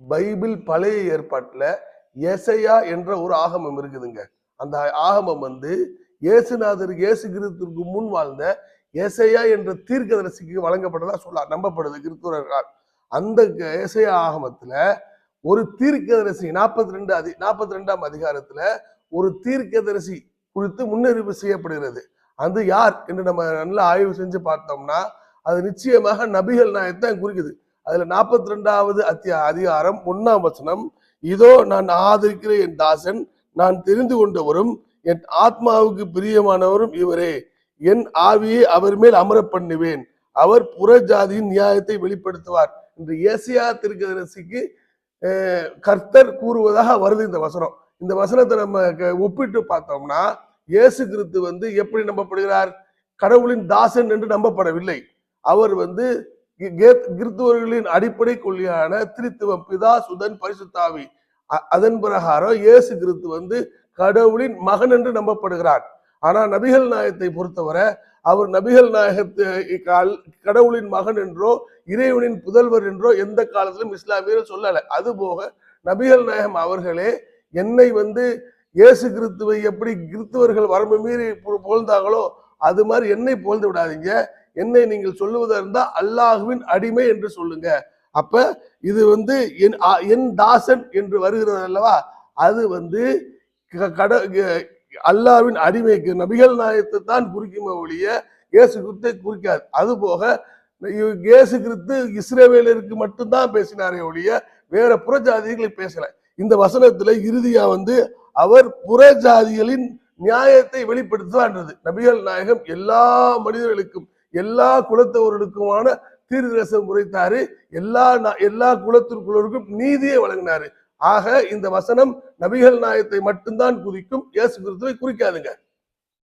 Bible பழைய ஏற்பாட்டுல ஏசையா என்ற ஒரு ஆகமம் இருக்குதுங்க. அந்த ஆகமம் வந்து இயேசு கிறிஸ்துவுக்கு முன் வாழ்ந்த ஏசையா என்ற தீர்க்கதரிசிக்கு வழங்கப்பட்டதா நம்பப்படுது கிறிஸ்துவர்களால். அந்த ஏசையா ஆகமத்துல ஒரு தீர்க்கதரிசி 42ஆம் அதிகாரத்துல ஒரு தீர்க்கதரிசி குறித்து முன்னறிவிப்பு செய்யப்படுகிறது. அது யார் என்று நம்ம நல்லா ஆய்வு செஞ்சு பார்த்தோம்னா அது நிச்சயமாக நபிகள் நாயகத்தான் குறிக்குது. அதுல 42வது அதிகாரம் 1ஆம் வசனம், இதோ நான் ஆதரிக்கிற என் தாசன், நான் தெரிந்து கொண்டவரும் என் ஆத்மாவுக்கு பிரியமானவரும் இவரே, என் ஆவியை அவர் மேல் அமர பண்ணுவேன், அவர் புறஜாதியின் நியாயத்தை வெளிப்படுத்துவார் என்று ஏசியா தீர்க்கதரிசிக்கு கர்த்தர் கூறுவதாக வருது இந்த வசனம். இந்த வசனத்தை நம்ம ஒப்பிட்டு பார்த்தோம்னா இயேசு கிறிஸ்து வந்து எப்படி நம்பப்படுகிறார்? கடவுளின் தாசன் என்று நம்பப்படவில்லை. அவர் வந்து கிறிஸ்துவர்களின் அடிப்படை கொள்கையான திரித்துவம், பிதா சுதன் பரிசுத்தாவி, அதன் பிரகாரம் இயேசு கிறிஸ்து வந்து கடவுளின் மகன் என்று நம்பப்படுகிறார். ஆனா நபிகள் நாயகத்தை பொறுத்தவரை அவர் நபிகள் நாயகத்தை கடவுளின் மகன் என்றோ இறைவனின் புதல்வர் என்றோ எந்த காலத்திலும் இஸ்லாமியர்கள் சொல்லல. அதுபோக நபிகள் நாயகம் அவர்களே என்னை வந்து இயேசு கிறிஸ்துவை எப்படி கிறிஸ்துவர்கள் வரம்பு மீறி புகழ்ந்தாங்களோ அது மாதிரி என்னை புகழ்ந்து விடாதீங்க, என்னை நீங்கள் சொல்லுவதா இருந்தா அல்லாஹ்வின் அடிமை என்று சொல்லுங்க. அப்ப இது வந்து என் தாசன் என்று வருகிறது அல்லவா, அது வந்து அல்லாஹ்வின் அடிமைக்கு நபிகள் நாயகத்தை தான் குறிக்குமே ஒழிய இயேசு கிறிஸ்துவை குறிக்காது. அது போக இயேசு கிறிஸ்து இஸ்ரவேலருக்கு மட்டும்தான் பேசினாரே ஒழிய வேற புறஜாதிகளை பேசல. இந்த வசனத்துல இறுதியா வந்து அவர் புறஜாதிகளின் நியாயத்தை வெளிப்படுத்துவான்றது. நபிகள் நாயகம் எல்லா மனிதர்களுக்கும் எல்லா குலத்தவர்களுக்குமான தீர்க்கதரிசனம் உரைத்தாரு, எல்லா குலத்திற்குள்ளவருக்கும் நீதியை வழங்கினாரு. ஆக இந்த வசனம் நபிகள் நாயகத்தை மட்டும்தான் குறிக்கும், இயேசு கிறிஸ்துவை குறிக்காதுங்க.